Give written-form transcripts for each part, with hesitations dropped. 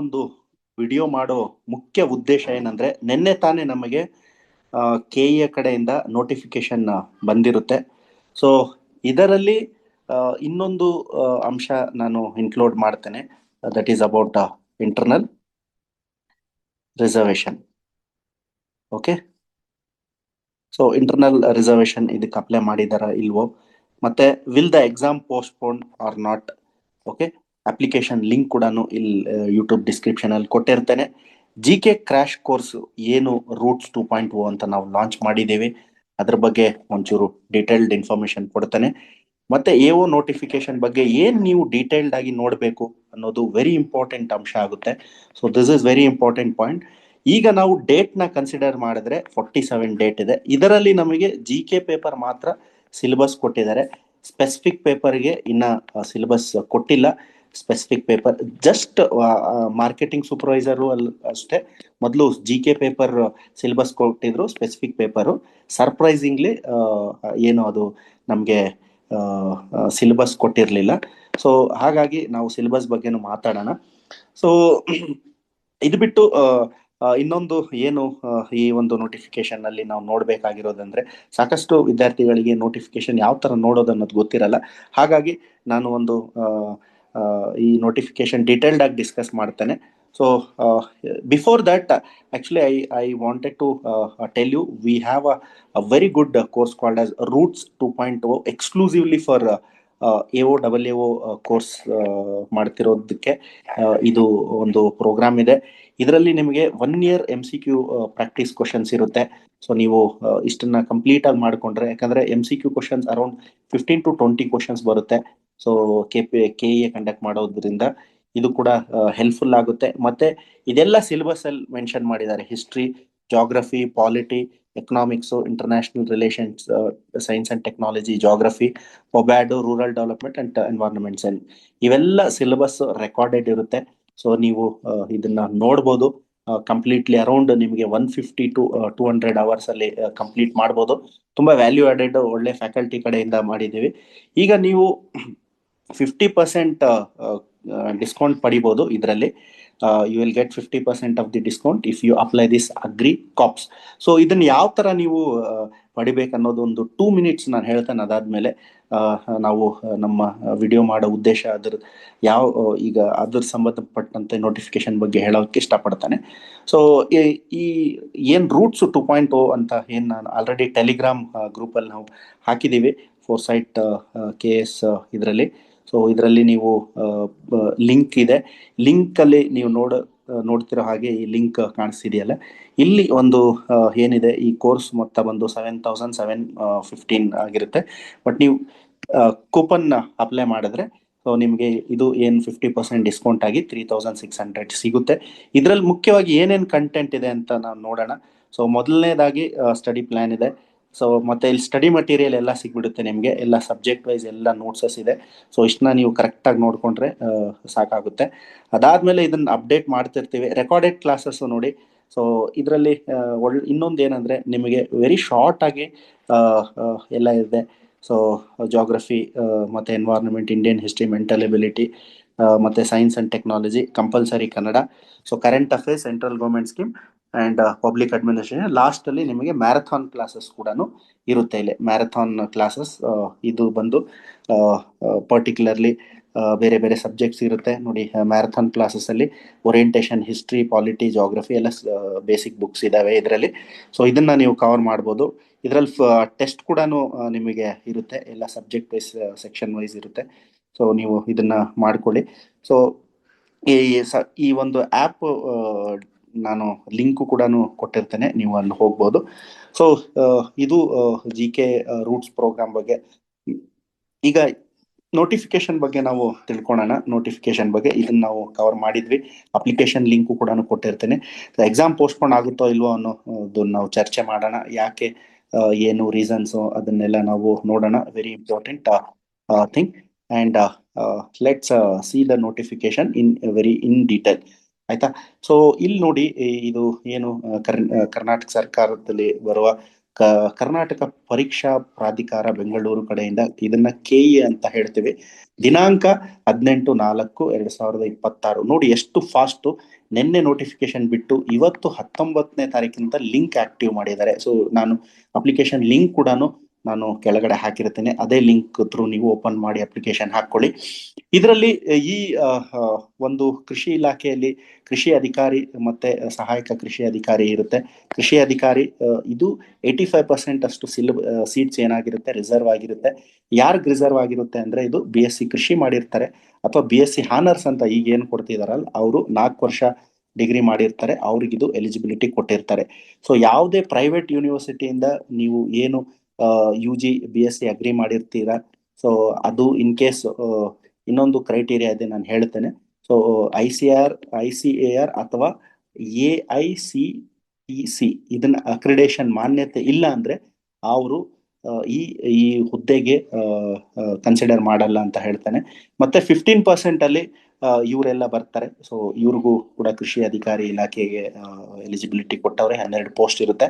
ಒಂದು ವಿಡಿಯೋ ಮಾಡೋ ಮುಖ್ಯ ಉದ್ದೇಶ ಏನಂದ್ರೆ ನಿನ್ನೆ ತಾನೇ ನಮಗೆ ಕೆಇಎ ಕಡೆಯಿಂದ ನೋಟಿಫಿಕೇಶನ್ ಬಂದಿರುತ್ತೆ. ಸೊ ಇದರಲ್ಲಿ ಇನ್ನೊಂದು ಅಂಶ ನಾನು ಇನ್ಕ್ಲೂಡ್ ಮಾಡ್ತೇನೆ. That is about internal reservation. Okay, so internal reservation ಇದಕ್ಕೆ ಅಪ್ಲೈ ಮಾಡಿದಾರ ಇಲ್ವೋ, ಮತ್ತೆ will the exam postpone or not. Okay, application link ಕೂಡ ಇಲ್ಲಿ ಯೂಟ್ಯೂಬ್ ಡಿಸ್ಕ್ರಿಪ್ಷನ್ ಅಲ್ಲಿ ಕೊಟ್ಟಿರ್ತೇನೆ. GK ಕ್ರಾಶ್ ಕೋರ್ಸ್ ಏನು ರೂಟ್ಸ್ 2.0 ಅಂತ ನಾವು ಲಾಂಚ್ ಮಾಡಿದ್ದೇವೆ, ಅದ್ರ ಬಗ್ಗೆ ಒಂಚೂರು ಡೀಟೇಲ್ಡ್ ಇನ್ಫಾರ್ಮೇಶನ್ ಕೊಡ್ತೇನೆ. ಮತ್ತೆ AO ನೋಟಿಫಿಕೇಶನ್ ಬಗ್ಗೆ ಏನ್ ನೀವು ಡೀಟೇಲ್ಡ್ ಆಗಿ ನೋಡ್ಬೇಕು ಅನ್ನೋದು ವೆರಿ ಇಂಪಾರ್ಟೆಂಟ್ ಅಂಶ ಆಗುತ್ತೆ. So this is very important point. ಈಗ ನಾವು ಡೇಟ್ ನ ಕನ್ಸಿಡರ್ ಮಾಡಿದ್ರೆ 47 ಡೇಟ್ ಇದೆ. ಇದರಲ್ಲಿ ನಮಗೆ GK ಪೇಪರ್ ಮಾತ್ರ ಸಿಲೆಬಸ್ ಕೊಟ್ಟಿದ್ದಾರೆ. ಸ್ಪೆಸಿಫಿಕ್ ಪೇಪರ್ಗೆ ಇನ್ನ ಸಿಲೆಬಸ್ ಕೊಟ್ಟಿಲ್ಲ. Specific paper just marketing supervisor ಅಷ್ಟೇ ಮೊದಲು GK ಪೇಪರ್ ಸಿಲೆಬಸ್ ಕೊಟ್ಟಿದ್ರು. ಸ್ಪೆಸಿಫಿಕ್ ಪೇಪರು ಸರ್ಪ್ರೈಸಿಂಗ್ಲಿ ಏನು ಅದು ನಮಗೆ ಸಿಲೆಬಸ್ ಕೊಟ್ಟಿರಲಿಲ್ಲ. ಸೊ ಹಾಗಾಗಿ ನಾವು ಸಿಲೆಬಸ್ ಬಗ್ಗೆನೂ ಮಾತಾಡೋಣ. ಸೊ ಇದು ಬಿಟ್ಟು ಇನ್ನೊಂದು ಏನು ಈ ಒಂದು ನೋಟಿಫಿಕೇಶನ್ ಅಲ್ಲಿ ನಾವು ನೋಡ್ಬೇಕಾಗಿರೋದಂದ್ರೆ, ಸಾಕಷ್ಟು ವಿದ್ಯಾರ್ಥಿಗಳಿಗೆ ನೋಟಿಫಿಕೇಶನ್ ಯಾವ ತರ ನೋಡೋದು ಅನ್ನೋದು ಗೊತ್ತಿರಲ್ಲ. ಹಾಗಾಗಿ ನಾನು ಒಂದು ಈ ನೋಟಿಫಿಕೇಶನ್ ಡೀಟೇಲ್ಡ್ ಆಗಿ ಡಿಸ್ಕಸ್ ಮಾಡ್ತೇನೆ. So before that, actually I wanted to tell you we have a very good course called as Roots 2.0 exclusively for AO course ಮಾಡ್ತಿರೋದಕ್ಕೆ ಇದು ಒಂದು ಪ್ರೋಗ್ರಾಮ್ ಇದೆ. ಇದರಲ್ಲಿ ನಿಮಗೆ 1 year MCQ ಪ್ರಾಕ್ಟೀಸ್ ಕ್ವಶನ್ಸ್ ಇರುತ್ತೆ. ಸೊ ನೀವು ಇಷ್ಟನ್ನ complete ಆಗಿ ಮಾಡ್ಕೊಂಡ್ರೆ, ಯಾಕಂದ್ರೆ MCQ questions around 15 to 20 questions ಬರುತ್ತೆ. ಸೊ KEA ಕಂಡಕ್ಟ್ ಮಾಡೋದ್ರಿಂದ ಇದು ಕೂಡ ಹೆಲ್ಪ್ಫುಲ್ ಆಗುತ್ತೆ. ಮತ್ತೆ ಇದೆಲ್ಲ ಸಿಲೆಬಸ್ ಅಲ್ಲಿ ಮೆನ್ಷನ್ ಮಾಡಿದ್ದಾರೆ: history, geography, polity, economics, international relations, science and technology, geography, ಒಬ್ಯಾಡ್, rural development and environment science, ಇವೆಲ್ಲ ಸಿಲೆಬಸ್ ರೆಕಾರ್ಡೆಡ್ ಇರುತ್ತೆ. ಸೊ ನೀವು ಇದನ್ನ ನೋಡ್ಬೋದು. ಕಂಪ್ಲೀಟ್ಲಿ ಅರೌಂಡ್ ನಿಮಗೆ 150 to 200 ಅವರ್ಸ್ ಅಲ್ಲಿ ಕಂಪ್ಲೀಟ್ ಮಾಡ್ಬೋದು. ತುಂಬಾ ವ್ಯಾಲ್ಯೂ ಆಡೆಡ್, ಒಳ್ಳೆ ಫ್ಯಾಕಲ್ಟಿ ಕಡೆಯಿಂದ ಮಾಡಿದ್ದೀವಿ. ಈಗ ನೀವು 50% ಡಿಸ್ಕೌಂಟ್ ಪಡಿಬಹುದು ಇದರಲ್ಲಿ. You will get 50% off the discount if you apply this agri cops. So ಇದನ್ನ ಯಾವ ತರ ನೀವು ಪಡಿಬೇಕು ಅನ್ನೋದು ಒಂದು 2 minutes ನಾನು ಹೇಳ್ತೇನೆ. ಅದಾದ್ಮೇಲೆ ನಾವು ನಮ್ಮ ವಿಡಿಯೋ ಮಾಡೋ ಉದ್ದೇಶ ಈಗ ಅದ್ರ ಸಂಬಂಧಪಟ್ಟಂತೆ ನೋಟಿಫಿಕೇಶನ್ ಬಗ್ಗೆ ಹೇಳೋಕೆ ಇಷ್ಟಪಡ್ತಾನೆ. ಸೊ ಈ ಏನ್ ರೂಟ್ಸ್ 2.0 ಅಂತ ಏನ್ ನಾನು ಆಲ್ರೆಡಿ ಟೆಲಿಗ್ರಾಮ್ ಗ್ರೂಪ್ ಅಲ್ಲಿ ನಾವು ಹಾಕಿದೀವಿ, ಫೋರ್ಸೈಟ್ KS ಇದರಲ್ಲಿ. ಸೊ ಇದರಲ್ಲಿ ನೀವು ಲಿಂಕ್ ಇದೆ, ಲಿಂಕ್ ಅಲ್ಲಿ ನೀವು ನೋಡ್ತಿರೋ ಹಾಗೆ ಈ ಲಿಂಕ್ ಕಾಣಿಸ್ತಿದೆಯಲ್ಲ, ಇಲ್ಲಿ ಒಂದು ಏನಿದೆ, ಈ ಕೋರ್ಸ್ ಮೊತ್ತ ಬಂದು 7,715 ಆಗಿರುತ್ತೆ. ಬಟ್ ನೀವು ಕೂಪನ್ ಅಪ್ಲೈ ಮಾಡಿದ್ರೆ ಸೊ ನಿಮಗೆ ಇದು ಏನ್ 50% ಡಿಸ್ಕೌಂಟ್ ಆಗಿ 3,600 ಸಿಗುತ್ತೆ. ಇದರಲ್ಲಿ ಮುಖ್ಯವಾಗಿ ಏನೇನ್ ಕಂಟೆಂಟ್ ಇದೆ ಅಂತ ನಾವು ನೋಡೋಣ. ಸೊ ಮೊದಲನೇದಾಗಿ ಸ್ಟಡಿ ಪ್ಲಾನ್ ಇದೆ. ಸೊ ಮತ್ತೆ ಇಲ್ಲಿ ಸ್ಟಡಿ ಮಟೀರಿಯಲ್ ಎಲ್ಲ ಸಿಗ್ಬಿಡುತ್ತೆ ನಿಮಗೆ, ಎಲ್ಲ ಸಬ್ಜೆಕ್ಟ್ ವೈಸ್ ಎಲ್ಲ ನೋಟ್ಸಸ್ ಇದೆ. ಸೊ ಇಷ್ಟನ್ನ ನೀವು ಕರೆಕ್ಟ್ ಆಗಿ ನೋಡ್ಕೊಂಡ್ರೆ ಸಾಕಾಗುತ್ತೆ. ಅದಾದ್ಮೇಲೆ ಇದನ್ನ ಅಪ್ಡೇಟ್ ಮಾಡ್ತಿರ್ತೀವಿ. ರೆಕಾರ್ಡೆಡ್ ಕ್ಲಾಸಸ್ ನೋಡಿ. ಸೊ ಇದರಲ್ಲಿ ಇನ್ನೊಂದು ಏನಂದ್ರೆ, ನಿಮಗೆ ವೆರಿ ಶಾರ್ಟ್ ಆಗಿ ಎಲ್ಲ ಇದೆ. ಸೊ ಜಾಗ್ರಫಿ, ಮತ್ತೆ environment, Indian history, mental ability, ಮತ್ತೆ science and technology, compulsory Kannada, so current affairs, central government scheme and public administration. Last ಅಲ್ಲಿ ನಿಮಗೆ ಮ್ಯಾರಥಾನ್ ಕ್ಲಾಸಸ್ ಕೂಡ ಇರುತ್ತೆ. ಇಲ್ಲಿ ಮ್ಯಾರಥಾನ್ ಕ್ಲಾಸಸ್ ಇದು ಬಂದು ಪರ್ಟಿಕ್ಯುಲರ್ಲಿ ಬೇರೆ ಬೇರೆ ಸಬ್ಜೆಕ್ಟ್ಸ್ ಇರುತ್ತೆ ನೋಡಿ. ಮ್ಯಾರಥಾನ್ ಕ್ಲಾಸಸ್ ಅಲ್ಲಿ ಓರಿಯಂಟೇಷನ್, ಹಿಸ್ಟ್ರಿ, ಪಾಲಿಟಿ, ಜಾಗ್ರಫಿ ಎಲ್ಲ ಬೇಸಿಕ್ ಬುಕ್ಸ್ ಇದಾವೆ ಇದರಲ್ಲಿ. ಸೊ ಇದನ್ನ ನೀವು ಕವರ್ ಮಾಡ್ಬೋದು. ಇದರಲ್ಲಿ ಟೆಸ್ಟ್ ಕೂಡ ನಿಮಗೆ ಇರುತ್ತೆ, ಎಲ್ಲ ಸಬ್ಜೆಕ್ಟ್ ವೈಸ್, ಸೆಕ್ಷನ್ ವೈಸ್ ಇರುತ್ತೆ. ಸೊ ನೀವು ಇದನ್ನ ಮಾಡ್ಕೊಳ್ಳಿ. ಸೊ ಈ ಒಂದು ಆ್ಯಪ್ ನಾನು ಲಿಂಕು ಕೂಡ ಕೊಟ್ಟಿರ್ತೇನೆ, ನೀವು ಅಲ್ಲಿ ಹೋಗ್ಬೋದು. ಸೊ ಇದು GK ರೂಟ್ಸ್ ಪ್ರೋಗ್ರಾಮ್ ಬಗ್ಗೆ. ಈಗ ನೋಟಿಫಿಕೇಶನ್ ಬಗ್ಗೆ ನಾವು ತಿಳ್ಕೊಳ್ಳೋಣ. ನೋಟಿಫಿಕೇಶನ್ ಬಗ್ಗೆ ಇದನ್ನ ನಾವು ಕವರ್ ಮಾಡಿದ್ವಿ, ಅಪ್ಲಿಕೇಶನ್ ಲಿಂಕು ಕೂಡ ಕೊಟ್ಟಿರ್ತೇನೆ. ಎಕ್ಸಾಮ್ ಪೋಸ್ಟ್ಪೋನ್ ಆಗುತ್ತೋ ಇಲ್ವೋ ಅನ್ನೋದು ನಾವು ಚರ್ಚೆ ಮಾಡೋಣ. ಯಾಕೆ, ಏನು ರೀಸನ್ಸ್, ಅದನ್ನೆಲ್ಲ ನಾವು ನೋಡೋಣ. Very important thing. And let's see the notification in detail, ಆಯ್ತಾ? ಸೊ ಇಲ್ಲಿ ನೋಡಿ, ಇದು ಏನು ಕರ್ನಾಟಕ ಸರ್ಕಾರದಲ್ಲಿ ಬರುವ ಕರ್ನಾಟಕ ಪರೀಕ್ಷಾ ಪ್ರಾಧಿಕಾರ ಬೆಂಗಳೂರು ಕಡೆಯಿಂದ ಇದನ್ನ ಕೆಇ ಅಂತ ಹೇಳ್ತೀವಿ. ದಿನಾಂಕ 18/4/2026. ನೋಡಿ ಎಷ್ಟು ಫಾಸ್ಟ್. ನಿನ್ನೆ ನೋಟಿಫಿಕೇಶನ್ ಬಿಟ್ಟು ಇವತ್ತು 19ನೇ ತಾರೀಕಿಂದ ಲಿಂಕ್ ಆಕ್ಟಿವ್ ಮಾಡಿದ್ದಾರೆ. ಸೊ ನಾನು ಅಪ್ಲಿಕೇಶನ್ ಲಿಂಕ್ ಕೂಡ ನಾನು ಕೆಳಗಡೆ ಹಾಕಿರ್ತೇನೆ. ಅದೇ ಲಿಂಕ್ ಥ್ರೂ ನೀವು ಓಪನ್ ಮಾಡಿ ಅಪ್ಲಿಕೇಶನ್ ಹಾಕೊಳ್ಳಿ. ಇದರಲ್ಲಿ ಈ ಒಂದು ಕೃಷಿ ಇಲಾಖೆಯಲ್ಲಿ ಕೃಷಿ ಅಧಿಕಾರಿ ಮತ್ತೆ ಸಹಾಯಕ ಕೃಷಿ ಅಧಿಕಾರಿ ಇರುತ್ತೆ. ಕೃಷಿ ಅಧಿಕಾರಿ ಇದು 85% ಅಷ್ಟು ಸೀಟ್ಸ್ ಏನಾಗಿರುತ್ತೆ ರಿಸರ್ವ್ ಆಗಿರುತ್ತೆ. ಯಾರ್ಗ್ ರಿಸರ್ವ್ ಆಗಿರುತ್ತೆ ಅಂದ್ರೆ ಇದು BSc ಕೃಷಿ ಮಾಡಿರ್ತಾರೆ ಅಥವಾ BSc ಹಾನರ್ಸ್ ಅಂತ ಈಗ ಏನ್ ಕೊಡ್ತಿದಾರಲ್ಲ ಅವರು 4 ವರ್ಷ ಡಿಗ್ರಿ ಮಾಡಿರ್ತಾರೆ, ಅವ್ರಿಗೆ ಇದು ಎಲಿಜಿಬಿಲಿಟಿ ಕೊಟ್ಟಿರ್ತಾರೆ. ಸೊ ಯಾವುದೇ ಪ್ರೈವೇಟ್ ಯೂನಿವರ್ಸಿಟಿಯಿಂದ ನೀವು ಏನು UG BSc ಅಗ್ರಿ ಮಾಡಿರ್ತೀರಾ, ಸೊ ಅದು ಇನ್ ಕೇಸ್ ಇನ್ನೊಂದು ಕ್ರೈಟೀರಿಯಾ ಇದೆ, ನಾನು ಹೇಳ್ತೇನೆ. ಸೊ ICAR ಅಥವಾ AICTC ಇದನ್ನ ಅಕ್ರಿಡೇಷನ್ ಮಾನ್ಯತೆ ಇಲ್ಲ ಅಂದ್ರೆ ಅವರು ಈ ಈ ಹುದ್ದೆಗೆ ಕನ್ಸಿಡರ್ ಮಾಡಲ್ಲ ಅಂತ ಹೇಳ್ತಾನೆ. ಮತ್ತೆ 15% ಅಲ್ಲಿ ಇವರೆಲ್ಲ ಬರ್ತಾರೆ. ಸೊ ಇವ್ರಿಗೂ ಕೂಡ ಕೃಷಿ ಅಧಿಕಾರಿ ಇಲಾಖೆಗೆ ಎಲಿಜಿಬಿಲಿಟಿ ಕೊಟ್ಟವ್ರೆ. 12 ಪೋಸ್ಟ್ ಇರುತ್ತೆ.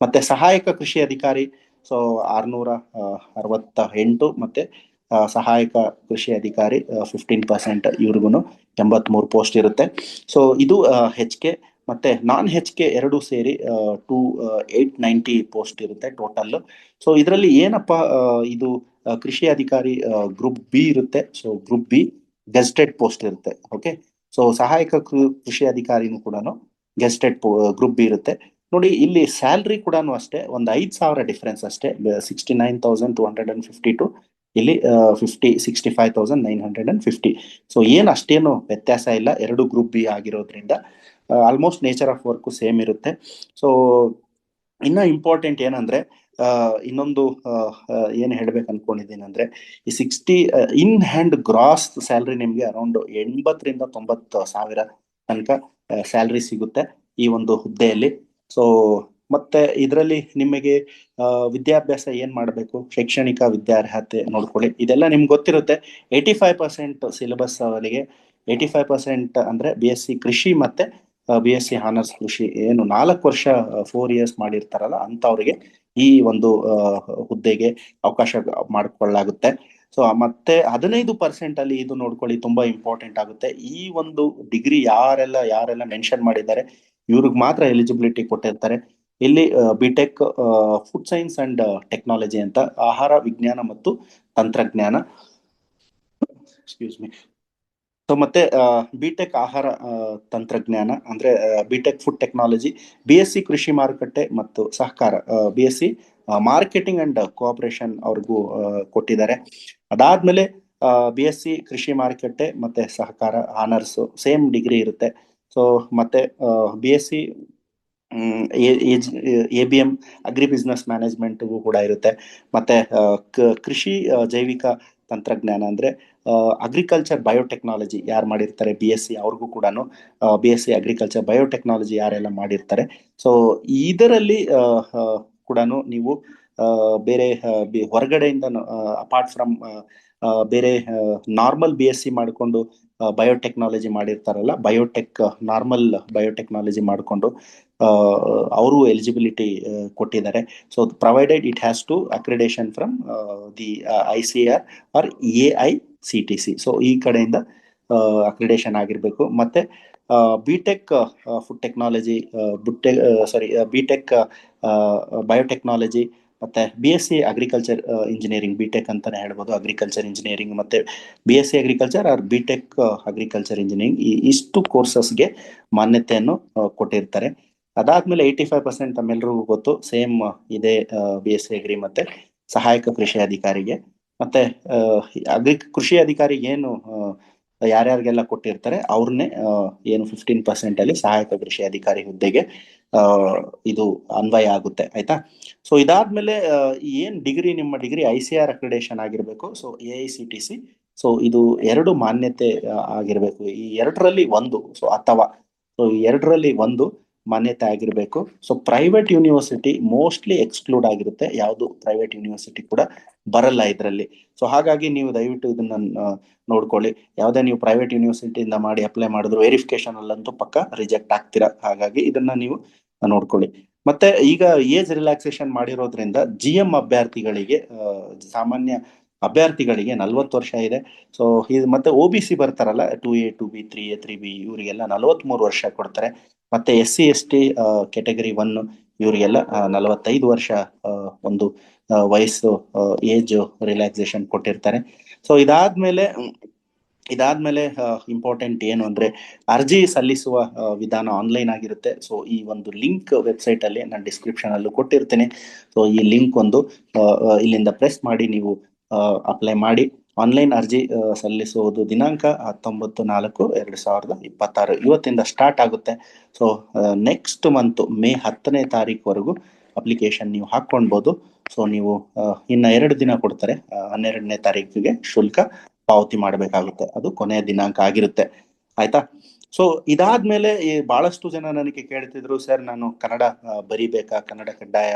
ಮತ್ತೆ ಸಹಾಯಕ ಕೃಷಿ ಅಧಿಕಾರಿ ಸೊ 668 ಮತ್ತೆ ಸಹಾಯಕ ಕೃಷಿ ಅಧಿಕಾರಿ 15% ಇವ್ರಿಗೂ 83 ಪೋಸ್ಟ್ ಇರುತ್ತೆ. ಸೊ ಇದು HK ಮತ್ತೆ ನಾನ್ HK ಎರಡು ಸೇರಿ 890 ಪೋಸ್ಟ್ ಇರುತ್ತೆ ಟೋಟಲ್. ಸೊ ಇದರಲ್ಲಿ ಏನಪ್ಪಾ ಇದು ಕೃಷಿ ಅಧಿಕಾರಿ ಗ್ರೂಪ್ ಬಿ ಇರುತ್ತೆ. ಸೊ ಗ್ರೂಪ್ ಬಿ ಗೆಸ್ಟೆಡ್ ಪೋಸ್ಟ್ ಇರುತ್ತೆ. ಓಕೆ, ಸೊ ಸಹಾಯಕ ಕೃಷಿ ಅಧಿಕಾರಿನೂ ಕೂಡ ಗೆಸ್ಟೆಡ್ ಗ್ರೂಪ್ ಬಿ ಇರುತ್ತೆ. ನೋಡಿ ಇಲ್ಲಿ ಸ್ಯಾಲ್ರಿ ಕೂಡ ಅಷ್ಟೇ ಒಂದು 5,000 ಡಿಫರೆನ್ಸ್ ಅಷ್ಟೇ. 69,252 ಇಲ್ಲಿ 65,950. ಸೊ ಏನ್ ಅಷ್ಟೇನು ವ್ಯತ್ಯಾಸ ಇಲ್ಲ, ಎರಡು ಗ್ರೂಪ್ ಬಿ ಆಗಿರೋದ್ರಿಂದ almost nature of work same ಇರುತ್ತೆ. ಸೊ ಇನ್ನ ಇಂಪಾರ್ಟೆಂಟ್ ಏನಂದ್ರೆ ಇನ್ನೊಂದು ಏನ್ ಹೇಳ್ಬೇಕು ಅನ್ಕೊಂಡಿದ್ದೀನಿ ಅಂದ್ರೆ ಈ 60 ಇನ್ ಹ್ಯಾಂಡ್ ಗ್ರಾಸ್ ಸ್ಯಾಲ್ರಿ ನಿಮ್ಗೆ ಅರೌಂಡ್ 80,000-90,000 ತನಕ ಸ್ಯಾಲ್ರಿ ಸಿಗುತ್ತೆ ಈ ಒಂದು ಹುದ್ದೆಯಲ್ಲಿ. ಸೊ ಮತ್ತೆ ಇದರಲ್ಲಿ ನಿಮಗೆ ವಿದ್ಯಾಭ್ಯಾಸ ಏನ್ ಮಾಡಬೇಕು, ಶೈಕ್ಷಣಿಕ ವಿದ್ಯಾರ್ಹತೆ ನೋಡ್ಕೊಳ್ಳಿ. ಇದೆಲ್ಲ ನಿಮ್ಗೆ ಗೊತ್ತಿರುತ್ತೆ. 85% ಸಿಲೆಬಸ್ ಅವರಿಗೆ 85% ಅಂದ್ರೆ BSc ಕೃಷಿ ಮತ್ತೆ BSc ಹಾನರ್ಸ್ ಕೃಷಿ ಏನು 4 ವರ್ಷ 4 ಇಯರ್ಸ್ ಮಾಡಿರ್ತಾರಲ್ಲ ಅಂತವ್ರಿಗೆ ಈ ಒಂದು ಹುದ್ದೆಗೆ ಅವಕಾಶ ಮಾಡಿಕೊಳ್ಳಾಗುತ್ತೆ. ಸೊ ಮತ್ತೆ 15% ಅಲ್ಲಿ ಇದು ನೋಡ್ಕೊಳ್ಳಿ, ತುಂಬಾ ಇಂಪಾರ್ಟೆಂಟ್ ಆಗುತ್ತೆ. ಈ ಒಂದು ಡಿಗ್ರಿ ಯಾರೆಲ್ಲ ಮೆನ್ಷನ್ ಮಾಡಿದ್ದಾರೆ ಇವ್ರಿಗೆ ಮಾತ್ರ ಎಲಿಜಿಬಿಲಿಟಿ ಕೊಟ್ಟಿರ್ತಾರೆ. ಇಲ್ಲಿ B Tech food science and technology ಅಂತ, ಆಹಾರ ವಿಜ್ಞಾನ ಮತ್ತು ತಂತ್ರಜ್ಞಾನ, ಎಕ್ಸ್ಕ್ಯೂಸ್ ಮಿ. ಸೊ ಮತ್ತೆ ಬಿಟೆಕ್ ಆಹಾರ ತಂತ್ರಜ್ಞಾನ ಅಂದ್ರೆ ಬಿಟೆಕ್ ಫುಡ್ ಟೆಕ್ನಾಲಜಿ, BSc ಕೃಷಿ ಮಾರುಕಟ್ಟೆ ಮತ್ತು ಸಹಕಾರ, BSc ಮಾರ್ಕೆಟಿಂಗ್ ಅಂಡ್ ಕೋಆಪರೇಷನ್ ಅವ್ರಿಗೂ ಕೊಟ್ಟಿದ್ದಾರೆ. ಅದಾದ್ಮೇಲೆ BSc ಕೃಷಿ ಮಾರುಕಟ್ಟೆ ಮತ್ತೆ ಸಹಕಾರ ಆನರ್ಸ್ ಸೇಮ್ ಡಿಗ್ರಿ ಇರುತ್ತೆ. ಸೊ ಮತ್ತೆ BSc ABM ಅಗ್ರಿ ಬಿಸ್ನೆಸ್ ಮ್ಯಾನೇಜ್ಮೆಂಟ್ಗೂ ಕೂಡ ಇರುತ್ತೆ. ಮತ್ತೆ ಕೃಷಿ ಜೈವಿಕ ತಂತ್ರಜ್ಞಾನ ಅಂದ್ರೆ ಅಗ್ರಿಕಲ್ಚರ್ ಬಯೋಟೆಕ್ನಾಲಜಿ ಯಾರು ಮಾಡಿರ್ತಾರೆ BSc ಅವ್ರಿಗೂ ಕೂಡ BSc ಅಗ್ರಿಕಲ್ಚರ್ ಬಯೋಟೆಕ್ನಾಲಜಿ ಯಾರೆಲ್ಲ ಮಾಡಿರ್ತಾರೆ. ಸೊ ಇದರಲ್ಲಿ ಕೂಡ ನೀವು ಬೇರೆ ಹೊರಗಡೆಯಿಂದ ಅಪಾರ್ಟ್ ಫ್ರಮ್ ಬೇರೆ ನಾರ್ಮಲ್ BSc ಮಾಡಿಕೊಂಡು ಬಯೋಟೆಕ್ನಾಲಜಿ ಮಾಡಿರ್ತಾರಲ್ಲ, ನಾರ್ಮಲ್ ಬಯೋಟೆಕ್ನಾಲಜಿ ಮಾಡಿಕೊಂಡು ಅವರು ಎಲಿಜಿಬಿಲಿಟಿ ಕೊಟ್ಟಿದ್ದಾರೆ. So provided it has to accreditation from the ICAR or AICTC. So ಈ ಕಡೆಯಿಂದ ಅಕ್ರಿಡೇಷನ್ ಆಗಿರ್ಬೇಕು. ಮತ್ತೆ B Tech food technology, B Tech biotechnology ಮತ್ತೆ BSc ಅಗ್ರಿಕಲ್ಚರ್ ಇಂಜಿನಿಯರಿಂಗ್, ಬಿಟೆಕ್ ಅಂತಾನೆ ಹೇಳ್ಬೋದು, ಅಗ್ರಿಕಲ್ಚರ್ ಇಂಜಿನಿಯರಿಂಗ್ ಮತ್ತೆ BSc agriculture or B Tech agriculture engineering, ಇಷ್ಟು ಕೋರ್ಸಸ್ಗೆ ಮಾನ್ಯತೆಯನ್ನು ಕೊಟ್ಟಿರ್ತಾರೆ. ಅದಾದ್ಮೇಲೆ 85% ತಮ್ಮೆಲ್ಲರಿಗೂ ಗೊತ್ತು, ಸೇಮ್ ಇದೆ BSc ಅಗ್ರಿ ಮತ್ತೆ ಸಹಾಯಕ ಕೃಷಿ ಅಧಿಕಾರಿಗೆ. ಮತ್ತೆ ಕೃಷಿ ಅಧಿಕಾರಿಗೆ ಏನು ಯಾರ್ಯಾರಿಗೆಲ್ಲ ಕೊಟ್ಟಿರ್ತಾರೆ ಅವ್ರನ್ನೇ ಏನು 15% ಅಲ್ಲಿ ಸಹಾಯಕ ಕೃಷಿ ಅಧಿಕಾರಿ ಹುದ್ದೆಗೆ ಇದು ಅನ್ವಯ ಆಗುತ್ತೆ. ಆಯ್ತಾ? ಸೊ ಇದಾದ್ಮೇಲೆ ಏನ್ ಡಿಗ್ರಿ, ನಿಮ್ಮ ಡಿಗ್ರಿ ICAR ಅಕ್ರಿಡೇಷನ್ ಆಗಿರ್ಬೇಕು. ಸೊ AICTC, ಸೊ ಇದು 2 ಮಾನ್ಯತೆ ಆಗಿರ್ಬೇಕು. ಈ 2ರಲ್ಲಿ ಒಂದು, ಸೊ ಅಥವಾ ಸೊ 2ರಲ್ಲಿ ಒಂದು ಮಾನ್ಯತೆ ಆಗಿರ್ಬೇಕು. So private university mostly exclude ಆಗಿರುತ್ತೆ, ಯಾವುದು ಪ್ರೈವೇಟ್ ಯೂನಿವರ್ಸಿಟಿ ಕೂಡ ಬರಲ್ಲ ಇದರಲ್ಲಿ. ಸೊ ಹಾಗಾಗಿ ನೀವು ದಯವಿಟ್ಟು ಇದನ್ನ ನೋಡ್ಕೊಳ್ಳಿ. ಯಾವುದೇ ನೀವು ಪ್ರೈವೇಟ್ ಯೂನಿವರ್ಸಿಟಿಯಿಂದ ಮಾಡಿ ಅಪ್ಲೈ ಮಾಡಿದ್ರು ವೆರಿಫಿಕೇಶನ್ ಅಲ್ಲಂತೂ ಪಕ್ಕ ರಿಜೆಕ್ಟ್ ಆಗ್ತೀರಾ. ಹಾಗಾಗಿ ಇದನ್ನ ನೀವು ನೋಡ್ಕೊಳ್ಳಿ. ಮತ್ತೆ ಈಗ ಏಜ್ ರಿಲ್ಯಾಕ್ಸೇಷನ್ ಮಾಡಿರೋದ್ರಿಂದ GM ಅಭ್ಯರ್ಥಿಗಳಿಗೆ ಸಾಮಾನ್ಯ ಅಭ್ಯರ್ಥಿಗಳಿಗೆ 40 ವರ್ಷ ಇದೆ. ಸೊ ಇದು ಮತ್ತೆ OBC ಬರ್ತಾರಲ್ಲ 2A 2B 3A 3B ಇವರಿಗೆಲ್ಲ 43 ವರ್ಷ ಕೊಡ್ತಾರೆ. ಮತ್ತೆ SC ST ಕ್ಯಾಟಗರಿ 1 ಇವರಿಗೆಲ್ಲ 45 ವರ್ಷ ಒಂದು ವಯಸ್ಸು ಏಜ್ ರಿಲ್ಯಾಕ್ಸೇಷನ್ ಕೊಟ್ಟಿರ್ತಾರೆ. ಸೊ ಇದಾದ್ಮೇಲೆ ಇಂಪಾರ್ಟೆಂಟ್ ಏನು ಅಂದ್ರೆ ಅರ್ಜಿ ಸಲ್ಲಿಸುವ ವಿಧಾನ ಆನ್ಲೈನ್ ಆಗಿರುತ್ತೆ. ಸೊ ಈ ಒಂದು ಲಿಂಕ್ ವೆಬ್ಸೈಟ್ ಅಲ್ಲಿ ನಾನು ಡಿಸ್ಕ್ರಿಪ್ಷನ್ ಅಲ್ಲೂ ಕೊಟ್ಟಿರ್ತೀನಿ. ಸೊ ಈ ಲಿಂಕ್ ಒಂದು ಇಲ್ಲಿಂದ ಪ್ರೆಸ್ ಮಾಡಿ ನೀವು ಅಪ್ಲೈ ಮಾಡಿ. ಆನ್ಲೈನ್ ಅರ್ಜಿ ಸಲ್ಲಿಸುವುದು ದಿನಾಂಕ 19/4/2026 ಇವತ್ತಿಂದ ಸ್ಟಾರ್ಟ್ ಆಗುತ್ತೆ. ಸೊ ನೆಕ್ಸ್ಟ್ ಮಂತ್ ಮೇ 10ನೇ ತಾರೀಕುವರೆಗೂ ಅಪ್ಲಿಕೇಶನ್ ನೀವು ಹಾಕೊಳ್ಬಹುದು. ಸೊ ನೀವು ಇನ್ನ 2 ದಿನ ಕೊಡ್ತಾರೆ. 12ನೇ ತಾರೀಕಿಗೆ ಶುಲ್ಕ ಪಾವತಿ ಮಾಡಬೇಕಾಗುತ್ತೆ. ಅದು ಕೊನೆಯ ದಿನಾಂಕ ಆಗಿರುತ್ತೆ. ಆಯ್ತಾ? ಸೊ ಇದಾದ್ಮೇಲೆ ಬಹಳಷ್ಟು ಜನ ನನಗೆ ಕೇಳ್ತಿದ್ರು, ಸರ್ ನಾನು ಕನ್ನಡ ಬರಿಬೇಕಾ, ಕನ್ನಡ ಕಡ್ಡಾಯ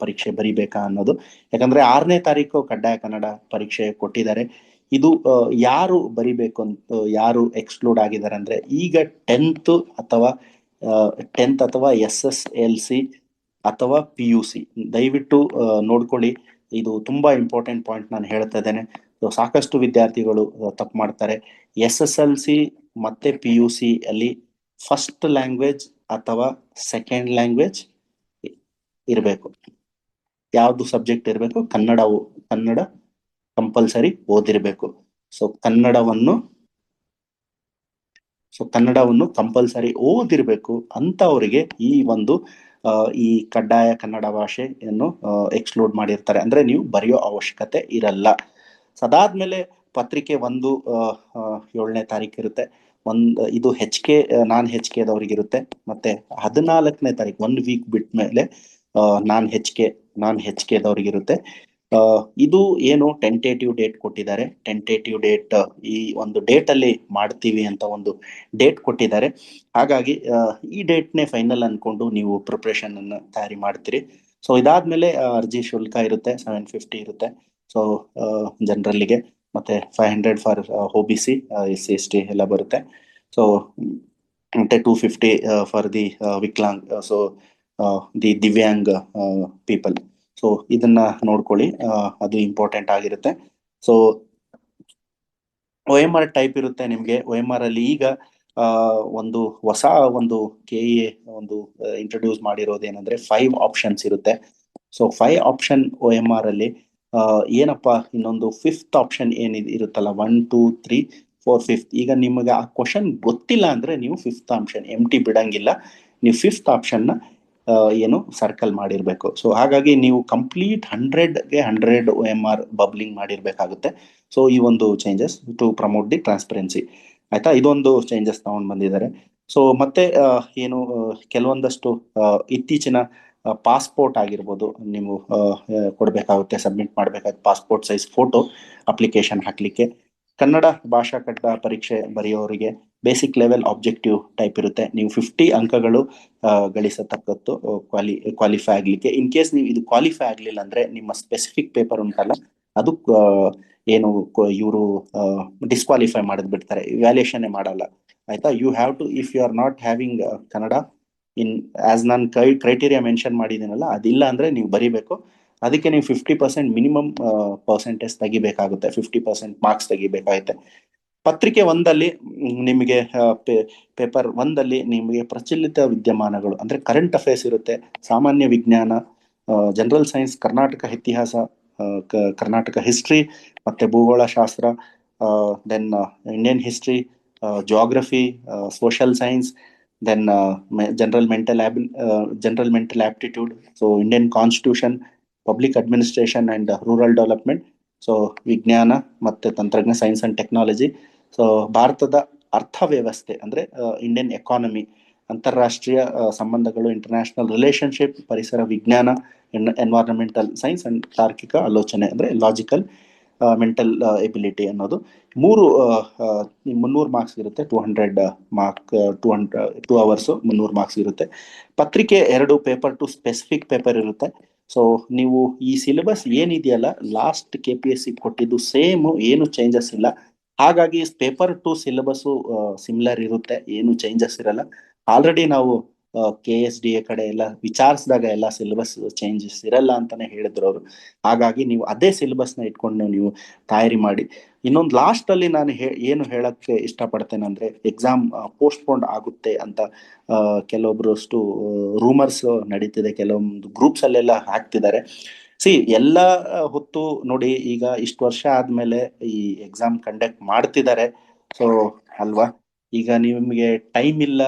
ಪರೀಕ್ಷೆ ಬರಿಬೇಕಾ ಅನ್ನೋದು. ಯಾಕಂದ್ರೆ 6ನೇ ತಾರೀಕು ಕಡ್ಡಾಯ ಕನ್ನಡ ಪರೀಕ್ಷೆ ಕೊಟ್ಟಿದ್ದಾರೆ. ಇದು ಯಾರು ಬರಿಬೇಕು ಅಂತ, ಯಾರು ಎಕ್ಸ್ಕ್ಲೂಡ್ ಆಗಿದ್ದಾರೆ ಅಂದ್ರೆ ಈಗ 10th ಅಥವಾ SSLC ಅಥವಾ PUC ದಯವಿಟ್ಟು ನೋಡ್ಕೊಳ್ಳಿ. ಇದು ತುಂಬಾ ಇಂಪಾರ್ಟೆಂಟ್ ಪಾಯಿಂಟ್ ನಾನು ಹೇಳ್ತಾ ಇದ್ದೇನೆ. ಸಾಕಷ್ಟು ವಿದ್ಯಾರ್ಥಿಗಳು ತಪ್ಪು ಮಾಡ್ತಾರೆ. SSLC ಮತ್ತೆ PUC ಅಲ್ಲಿ ಫಸ್ಟ್ ಲ್ಯಾಂಗ್ವೇಜ್ ಅಥವಾ ಸೆಕೆಂಡ್ ಲ್ಯಾಂಗ್ವೇಜ್ ಇರಬೇಕು. ಯಾವ್ದು ಸಬ್ಜೆಕ್ಟ್ ಇರಬೇಕು? ಕನ್ನಡ ಕಂಪಲ್ಸರಿ ಓದಿರ್ಬೇಕು. ಸೊ ಕನ್ನಡವನ್ನು ಕಂಪಲ್ಸರಿ ಓದಿರ್ಬೇಕು ಅಂತವರಿಗೆ ಈ ಕಡ್ಡಾಯ ಕನ್ನಡ ಭಾಷೆಯನ್ನು ಎಕ್ಸ್ಕ್ಲೂಡ್ ಮಾಡಿರ್ತಾರೆ. ಅಂದ್ರೆ ನೀವು ಬರೆಯೋ ಅವಶ್ಯಕತೆ ಇರಲ್ಲ. ಅದಾದ್ಮೇಲೆ ಪತ್ರಿಕೆ 1 7ನೇ ತಾರೀಕು ಇರುತ್ತೆ. ಇದು ನಾನ್ HKದವ್ರಿಗಿರುತ್ತೆ. ಮತ್ತೆ 14ನೇ ತಾರೀಕು 1 ವೀಕ್ ಬಿಟ್ಟ ಮೇಲೆ ನಾನ್ HKದವ್ರಿಗಿರುತ್ತೆ. ಇದು ಏನು ಟೆಂಟೇಟಿವ್ ಡೇಟ್ ಕೊಟ್ಟಿದ್ದಾರೆ. ಟೆಂಟೇಟಿವ್ ಡೇಟ್ ಈ ಒಂದು ಡೇಟ್ ಅಲ್ಲಿ ಮಾಡ್ತೀವಿ ಅಂತ ಒಂದು ಡೇಟ್ ಕೊಟ್ಟಿದ್ದಾರೆ. ಹಾಗಾಗಿ ಈ ಡೇಟ್ನೇ ಫೈನಲ್ ಅನ್ಕೊಂಡು ನೀವು ಪ್ರಿಪ್ರೇಷನ್ ಅನ್ನ ತಯಾರಿ ಮಾಡ್ತೀರಿ. ಸೊ ಇದಾದ್ಮೇಲೆ ಅರ್ಜಿ ಶುಲ್ಕ ಇರುತ್ತೆ 750 ಇರುತ್ತೆ. ಸೊ ಜನರಲ್ಲಿಗೆ ಮತ್ತೆ 500 ಫಾರ್ OBC SC ST ಎಲ್ಲ ಬರುತ್ತೆ. ಸೊ ಮತ್ತೆ 250 for the Viklang, so the Divyang people. So ಇದನ್ನ ನೋಡ್ಕೊಳ್ಳಿ, ಅದು ಇಂಪಾರ್ಟೆಂಟ್ ಆಗಿರುತ್ತೆ. ಸೊ OMR ಟೈಪ್ ಇರುತ್ತೆ ನಿಮ್ಗೆ. OMR ಅಲ್ಲಿ ಈಗ ಒಂದು ಹೊಸ KE ಇಂಟ್ರೊಡ್ಯೂಸ್ ಮಾಡಿರೋದೇನಂದ್ರೆ 5 ಆಪ್ಷನ್ಸ್ ಇರುತ್ತೆ. ಸೊ 5 ಆಪ್ಷನ್ OMR ಅಲ್ಲಿ ಏನಪ್ಪಾ, ಇನ್ನೊಂದು 5th ಆಪ್ಷನ್ ಇರುತ್ತಲ್ಲ 1 2 3 4 5th. ಈಗ ನಿಮಗೆ ಆ ಕ್ವಶನ್ ಗೊತ್ತಿಲ್ಲ ಅಂದ್ರೆ ನೀವು 5th ಆಪ್ಷನ್ ಎಂಟಿ ಬಿಡಂಗಿಲ್ಲ. ನೀವು 5th ಆಪ್ಷನ್ ನ ಸರ್ಕಲ್ ಮಾಡಿರ್ಬೇಕು. ಸೊ ಹಾಗಾಗಿ ನೀವು ಕಂಪ್ಲೀಟ್ 100ಗೆ 100 OMR ಬಬ್ಲಿಂಗ್ ಮಾಡಿರ್ಬೇಕಾಗುತ್ತೆ. ಸೊ ಈ ಒಂದು changes to promote the transparency. ಆಯ್ತಾ? ಇದೊಂದು ಚೇಂಜಸ್ ತಗೊಂಡ್ ಬಂದಿದ್ದಾರೆ. ಸೊ ಮತ್ತೆ ಕೆಲವೊಂದಷ್ಟು ಇತ್ತೀಚಿನ ಪಾಸ್ಪೋರ್ಟ್ ಆಗಿರ್ಬೋದು ನೀವು ಕೊಡ್ಬೇಕಾಗುತ್ತೆ, ಸಬ್ಮಿಟ್ ಮಾಡ್ಬೇಕಾಗುತ್ತೆ. ಪಾಸ್ಪೋರ್ಟ್ ಸೈಜ್ ಫೋಟೋ ಅಪ್ಲಿಕೇಶನ್ ಹಾಕ್ಲಿಕ್ಕೆ. ಕನ್ನಡ ಭಾಷಾ ಕಡ್ಡಾಯ ಪರೀಕ್ಷೆ ಬರೆಯೋರಿಗೆ ಬೇಸಿಕ್ ಲೆವೆಲ್ ಆಬ್ಜೆಕ್ಟಿವ್ ಟೈಪ್ ಇರುತ್ತೆ. ನೀವು 50 ಅಂಕಗಳು ಗಳಿಸತಕ್ಕದ್ದು ಕ್ವಾಲಿಫೈ ಆಗ್ಲಿಕ್ಕೆ. ಇನ್ ಕೇಸ್ ನೀವು ಇದು ಕ್ವಾಲಿಫೈ ಆಗ್ಲಿಲ್ಲ ಅಂದ್ರೆ ನಿಮ್ಮ ಸ್ಪೆಸಿಫಿಕ್ ಪೇಪರ್ ಉಂಟಲ್ಲ, ಅದು ಇವರು ಡಿಸ್ಕ್ವಾಲಿಫೈ ಮಾಡಿದ್ ಬಿಡ್ತಾರೆ, ಇವ್ಯಾಲ್ಯೂಯೇಷನ್ ಮಾಡಲ್ಲ. ಆಯ್ತಾ? You have to, if you are not having Kannada as ನಾನು ಕ್ರೈಟೀರಿಯಾ ಮೆನ್ಷನ್ ಮಾಡಿದ್ದೀನಲ್ಲ, ಅದಿಲ್ಲ ಅಂದ್ರೆ ನೀವು ಬರಿಬೇಕು. ಅದಕ್ಕೆ ನೀವು 50% ಮಿನಿಮಮ್ ಪರ್ಸೆಂಟೇಜ್ ತೆಗಿಬೇಕಾಗುತ್ತೆ, 50% ಮಾರ್ಕ್ಸ್ ತೆಗಿಬೇಕಾಗುತ್ತೆ. ಪತ್ರಿಕೆ 1 ನಿಮಗೆ ಪೇಪರ್ 1 ನಿಮಗೆ ಪ್ರಚಲಿತ ವಿದ್ಯಮಾನಗಳು ಅಂದ್ರೆ ಕರೆಂಟ್ ಅಫೇರ್ಸ್ ಇರುತ್ತೆ. ಸಾಮಾನ್ಯ ವಿಜ್ಞಾನ, ಜನರಲ್ ಸೈನ್ಸ್, ಕರ್ನಾಟಕ ಇತಿಹಾಸ, ಕರ್ನಾಟಕ ಹಿಸ್ಟ್ರಿ, ಮತ್ತೆ ಭೂಗೋಳಶಾಸ್ತ್ರ, then Indian history, geography, social science, then general mental aptitude, so Indian constitution, public administration and rural development, so ವಿಜ್ಞಾನ ಮತ್ತೆ ತಂತ್ರಜ್ಞಾನ, ಸೈನ್ಸ್ ಅಂಡ್ ಟೆಕ್ನಾಲಜಿ. ಸೊ ಭಾರತದ ಅರ್ಥವ್ಯವಸ್ಥೆ ಅಂದ್ರೆ ಇಂಡಿಯನ್ ಎಕಾನಮಿ, ಅಂತಾರಾಷ್ಟ್ರೀಯ ಸಂಬಂಧಗಳು, ಇಂಟರ್ನ್ಯಾಷನಲ್ ರಿಲೇಶನ್ಶಿಪ್, ಪರಿಸರ ವಿಜ್ಞಾನ, ಎನ್ವೈರನ್ಮೆಂಟಲ್ ಸೈನ್ಸ್ ಅಂಡ್ ತಾರ್ಕಿಕ ಆಲೋಚನೆ ಅಂದ್ರೆ ಲಾಜಿಕಲ್ ಮೆಂಟಲ್ ಎಬಿಲಿಟಿ ಅನ್ನೋದು. 300 ಮಾರ್ಕ್ಸ್ ಇರುತ್ತೆ. 200 ಮಾರ್ಕ್ 2 ಅವರ್ಸ್ 300 ಮಾರ್ಕ್ಸ್ ಇರುತ್ತೆ. ಪತ್ರಿಕೆ 2 ಪೇಪರ್ 2 ಸ್ಪೆಸಿಫಿಕ್ ಪೇಪರ್ ಇರುತ್ತೆ. ಸೊ ನೀವು ಈ ಸಿಲೆಬಸ್ ಏನಿದೆಯಲ್ಲ ಲಾಸ್ಟ್ KPSC ಕೊಟ್ಟಿದ್ದು ಸೇಮ್, ಏನು ಚೇಂಜಸ್ ಇಲ್ಲ. ಹಾಗಾಗಿ ಪೇಪರ್ 2 ಸಿಲೆಬಸ್ ಸಿಮಿಲರ್ ಇರುತ್ತೆ, ಏನು ಚೇಂಜಸ್ ಇರಲ್ಲ. ಆಲ್ರೆಡಿ ನಾವು KSDA ಕಡೆ ಎಲ್ಲ ವಿಚಾರಿಸಿದಾಗ ಎಲ್ಲ ಸಿಲೆಬಸ್ ಚೇಂಜಸ್ ಇರಲ್ಲ ಅಂತಾನೆ ಹೇಳಿದ್ರು ಅವರು. ಹಾಗಾಗಿ ನೀವು ಅದೇ ಸಿಲೆಬಸ್ನ ಇಟ್ಕೊಂಡು ನೀವು ತಯಾರಿ ಮಾಡಿ. ಇನ್ನೊಂದು ಲಾಸ್ಟ್ ಅಲ್ಲಿ ನಾನು ಏನು ಹೇಳಕ್ಕೆ ಇಷ್ಟಪಡ್ತೇನೆ ಅಂದ್ರೆ, ಎಕ್ಸಾಮ್ ಪೋಸ್ಟ್ಪೋಂಡ್ ಆಗುತ್ತೆ ಅಂತ ಕೆಲವೊಬ್ರಷ್ಟು ರೂಮರ್ಸ್ ನಡೀತಿದೆ, ಕೆಲವೊಂದು ಗ್ರೂಪ್ಸ್ ಅಲ್ಲೆಲ್ಲ ಹಾಕ್ತಿದ್ದಾರೆ. ಎಲ್ಲ ಹೊತ್ತು ನೋಡಿ, ಈಗ ಇಷ್ಟು ವರ್ಷ ಆದ್ಮೇಲೆ ಈ ಎಕ್ಸಾಮ್ ಕಂಡಕ್ಟ್ ಮಾಡ್ತಿದ್ದಾರೆ. ಸೊ ಅಲ್ವಾ, ಈಗ ನಿಮ್ಗೆ ಟೈಮ್ ಇಲ್ಲ,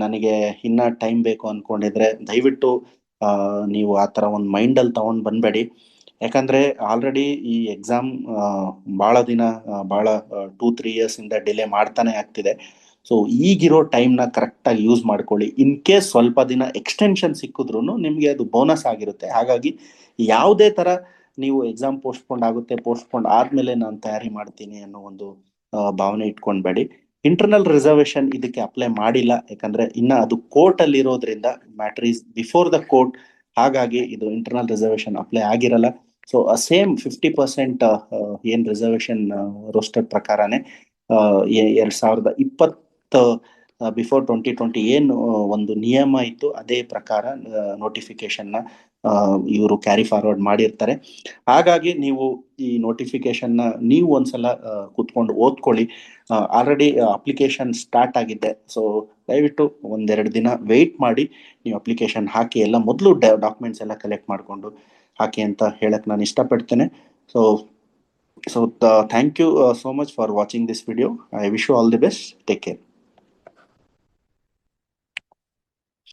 ನನಗೆ ಇನ್ನ ಟೈಮ್ ಬೇಕು ಅನ್ಕೊಂಡಿದ್ರೆ ದಯವಿಟ್ಟು ನೀವು ಆ ಥರ ಒಂದು ಮೈಂಡಲ್ಲಿ ತಗೊಂಡು ಬಂದ್ಬೇಡಿ. ಯಾಕಂದ್ರೆ ಆಲ್ರೆಡಿ ಈ ಎಕ್ಸಾಮ್ ಭಾಳ ದಿನ, ಭಾಳ 2-3 ಇಯರ್ಸ್ ಇಂದ ಡಿಲೇ ಮಾಡ್ತಾನೆ ಆಗ್ತಿದೆ. ಸೊ ಈಗಿರೋ ಟೈಮ್ನ ಕರೆಕ್ಟಾಗಿ ಯೂಸ್ ಮಾಡ್ಕೊಳ್ಳಿ. ಇನ್ ಕೇಸ್ ಸ್ವಲ್ಪ ದಿನ ಎಕ್ಸ್ಟೆನ್ಷನ್ ಸಿಕ್ಕಿದ್ರು ನಿಮಗೆ ಅದು ಬೋನಸ್ ಆಗಿರುತ್ತೆ. ಹಾಗಾಗಿ ಯಾವುದೇ ತರ ನೀವು ಎಕ್ಸಾಮ್ ಪೋಸ್ಟ್ಪೋಂಡ್ ಆಗುತ್ತೆ, ಪೋಸ್ಟ್ಪೋಂಡ್ ಆದ್ಮೇಲೆ ನಾನು ತಯಾರಿ ಮಾಡ್ತೀನಿ ಅನ್ನೋ ಒಂದು ಭಾವನೆ ಇಟ್ಕೊಂಡ್ಬೇಡಿ. ಇಂಟರ್ನಲ್ ರಿಸರ್ವೇಶನ್ ಇದಕ್ಕೆ ಅಪ್ಲೈ ಮಾಡಿಲ್ಲ, ಯಾಕಂದ್ರೆ ಇನ್ನ ಅದು ಕೋರ್ಟ್ ಅಲ್ಲಿ ಇರೋದ್ರಿಂದ, matter is before the court. ಹಾಗಾಗಿ ಇದು ಇಂಟರ್ನಲ್ ರಿಸರ್ವೇಶನ್ ಅಪ್ಲೈ ಆಗಿರಲ್ಲ. ಸೊ ಸೇಮ್ 50% ಏನ್ ರಿಸರ್ವೇಶನ್ ರೋಸ್ಟರ್ ಪ್ರಕಾರನೇ 2020 ಬಿಫೋರ್ 2020 ಏನು ಒಂದು ನಿಯಮ ಇತ್ತು, ಅದೇ ಪ್ರಕಾರ ನೋಟಿಫಿಕೇಶನ್ ನ ಇವರು ಕ್ಯಾರಿ ಫಾರ್ವರ್ಡ್ ಮಾಡಿರ್ತಾರೆ. ಹಾಗಾಗಿ ನೀವು ಈ ನೋಟಿಫಿಕೇಶನ್ ನ ನೀವು ಒಂದ್ಸಲ ಕುತ್ಕೊಂಡು ಓದ್ಕೊಳ್ಳಿ. ಆಲ್ರೆಡಿ ಅಪ್ಲಿಕೇಶನ್ ಸ್ಟಾರ್ಟ್ ಆಗಿದೆ. ಸೊ ದಯವಿಟ್ಟು 1-2 ದಿನ ವೆಯ್ಟ್ ಮಾಡಿ, ನೀವು ಅಪ್ಲಿಕೇಶನ್ ಹಾಕಿ, ಎಲ್ಲ ಮೊದಲು ಡಾಕ್ಯುಮೆಂಟ್ಸ್ ಎಲ್ಲ ಕಲೆಕ್ಟ್ ಮಾಡಿಕೊಂಡು ಹಾಕಿ ಅಂತ ಹೇಳಕ್ ನಾನು ಇಷ್ಟಪಡ್ತೇನೆ. So thank you so much for watching this video. I wish you all the best. Take care.